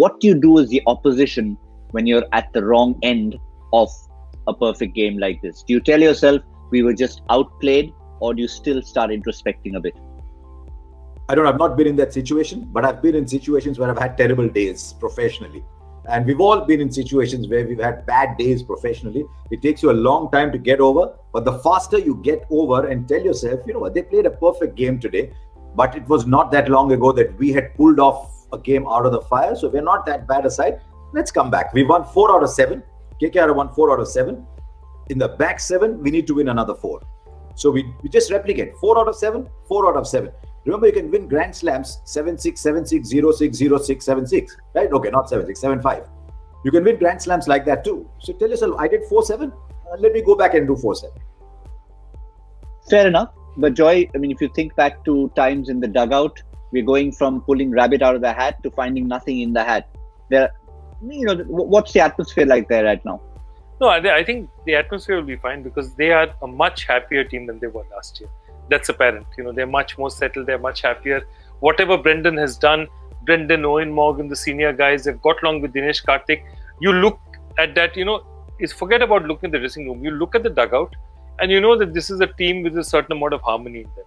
what do you do as the opposition when you're at the wrong end of a perfect game like this? Do you tell yourself we were just outplayed, or do you still start introspecting a bit? I've not been in that situation, but I've been in situations where I've had terrible days professionally. And we've all been in situations where we've had bad days professionally. It takes you a long time to get over, but the faster you get over and tell yourself, you know what, they played a perfect game today, but it was not that long ago that we had pulled off a game out of the fire, so we're not that bad aside. Let's come back. We won 4 out of 7. KKR won 4 out of 7. In the back 7, we need to win another 4. So we just replicate 4 out of 7, 4 out of 7. Remember, you can win Grand Slams 7-6, 7-6, 0-6, 0-6, 7-6. Right? Okay, not 7-6, 7-5. You can win Grand Slams like that too. So tell yourself, I did 4-7. Let me go back and do 4-7. Fair enough. But Joy, I mean, if you think back to times in the dugout, we're going from pulling rabbit out of the hat to finding nothing in the hat. What's the atmosphere like there right now? No, I think the atmosphere will be fine because they are a much happier team than they were last year. That's apparent. They're much more settled. They're much happier. Whatever Brendan has done, Brendan, Owen Morgan, the senior guys, they've got along with Dinesh, Karthik. You look at that, forget about looking at the dressing room. You look at the dugout and you know that this is a team with a certain amount of harmony in them.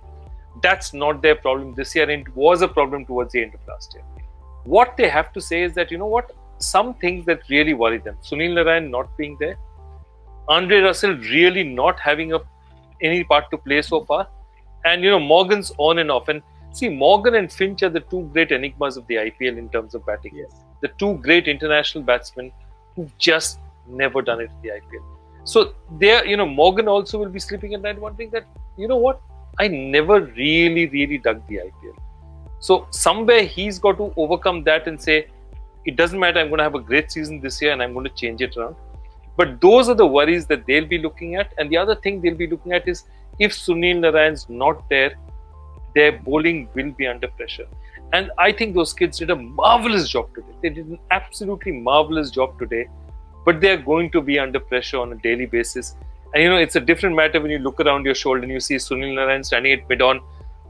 That's not their problem this year, and it was a problem towards the end of last year. What they have to say is that, some things that really worry them. Sunil Narine not being there. Andre Russell really not having any part to play so far. And, Morgan's on and off. And see, Morgan and Finch are the two great enigmas of the IPL in terms of batting. Yes. The two great international batsmen who've just never done it in the IPL. So there, Morgan also will be sleeping at night wondering that, I never really dug the IPL. So somewhere he's got to overcome that and say, it doesn't matter, I'm going to have a great season this year and I'm going to change it around. But those are the worries that they'll be looking at. And the other thing they'll be looking at is if Sunil Narayan's not there, their bowling will be under pressure. And I think those kids did a marvelous job today. They did an absolutely marvelous job today. But they're going to be under pressure on a daily basis. And it's a different matter when you look around your shoulder and you see Sunil Narayan standing at mid-on,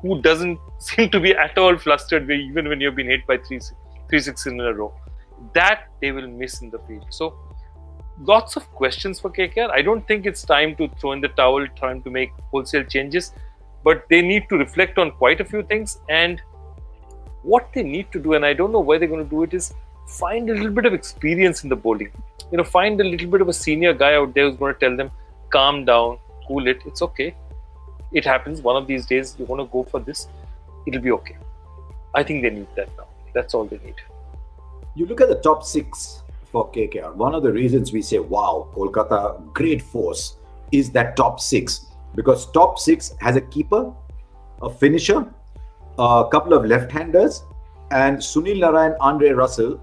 who doesn't seem to be at all flustered even when you've been hit by 3-6 in a row. That they will miss in the field. So lots of questions for KKR. I don't think it's time to throw in the towel, time to make wholesale changes, but they need to reflect on quite a few things. And what they need to do, and I don't know where they're going to do it, is find a little bit of experience in the bowling. Find a little bit of a senior guy out there who's going to tell them, calm down, cool it, it's okay. It happens. One of these days, you want to go for this, it'll be okay. I think they need that now. That's all they need. You look at the top 6 for KKR. One of the reasons we say, wow, Kolkata, great force, is that top 6. Because top 6 has a keeper, a finisher, a couple of left-handers, and Sunil Narayan, Andre Russell,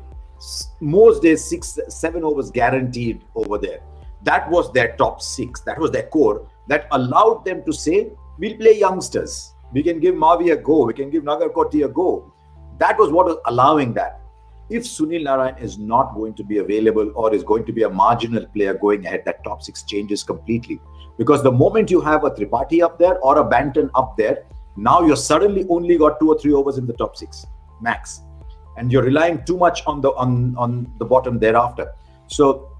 most days 6-7 overs guaranteed over there. That was their top 6. That was their core. That allowed them to say, we'll play youngsters. We can give Mavi a go. We can give Nagarkoti a go. That was what was allowing that. If Sunil Narayan is not going to be available or is going to be a marginal player going ahead, that top 6 changes completely. Because the moment you have a Tripathi up there or a Banton up there, now you're suddenly only got 2 or 3 overs in the top 6 max, and you're relying too much on the bottom thereafter. So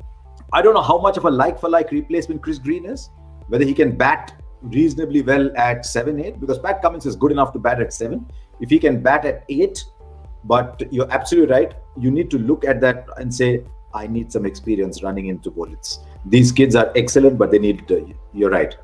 I don't know how much of a like-for-like replacement Chris Green is, whether he can bat reasonably well at 7-8, because Pat Cummins is good enough to bat at 7. If he can bat at 8, but you're absolutely right, you need to look at that and say, I need some experience running into bullets. These kids are excellent, but they need, you're right.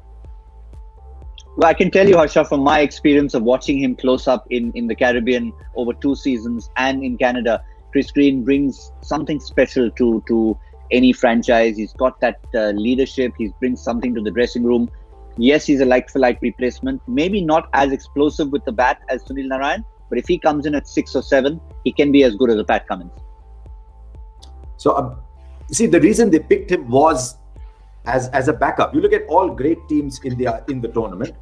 Well, I can tell you, Harsha, from my experience of watching him close up in the Caribbean over 2 seasons and in Canada, Chris Green brings something special to any franchise. He's got that leadership. He brings something to the dressing room. Yes, he's a like-for-like replacement. Maybe not as explosive with the bat as Sunil Narayan, but if he comes in at 6 or 7, he can be as good as a Pat Cummins. So, see, the reason they picked him was as a backup. You look at all great teams in the tournament.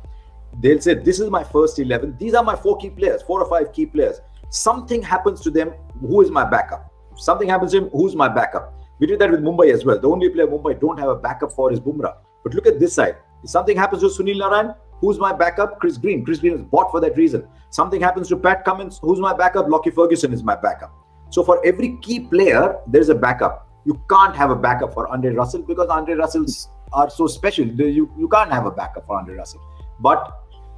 They'll say, this is my first 11. These are my 4 key players, 4 or 5 key players. Something happens to them, who is my backup? Something happens to him, who's my backup? We did that with Mumbai as well. The only player Mumbai don't have a backup for is Bumrah. But look at this side. If something happens to Sunil Narayan, who's my backup? Chris Green. Chris Green is bought for that reason. Something happens to Pat Cummins, who's my backup? Lockie Ferguson is my backup. So for every key player, there's a backup. You can't have a backup for Andre Russell because Andre Russells are so special. You can't have a backup for Andre Russell. But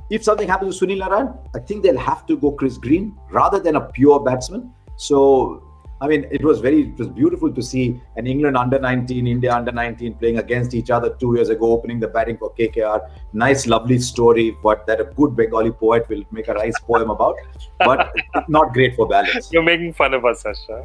if something happens to Sunil Narine, I think they'll have to go Chris Green rather than a pure batsman. So, I mean, it was beautiful to see an England under-19, India under-19 playing against each other 2 years ago, opening the batting for KKR. Nice, lovely story, but that a good Bengali poet will make a nice poem about. But not great for balance. You're making fun of us, Harsha.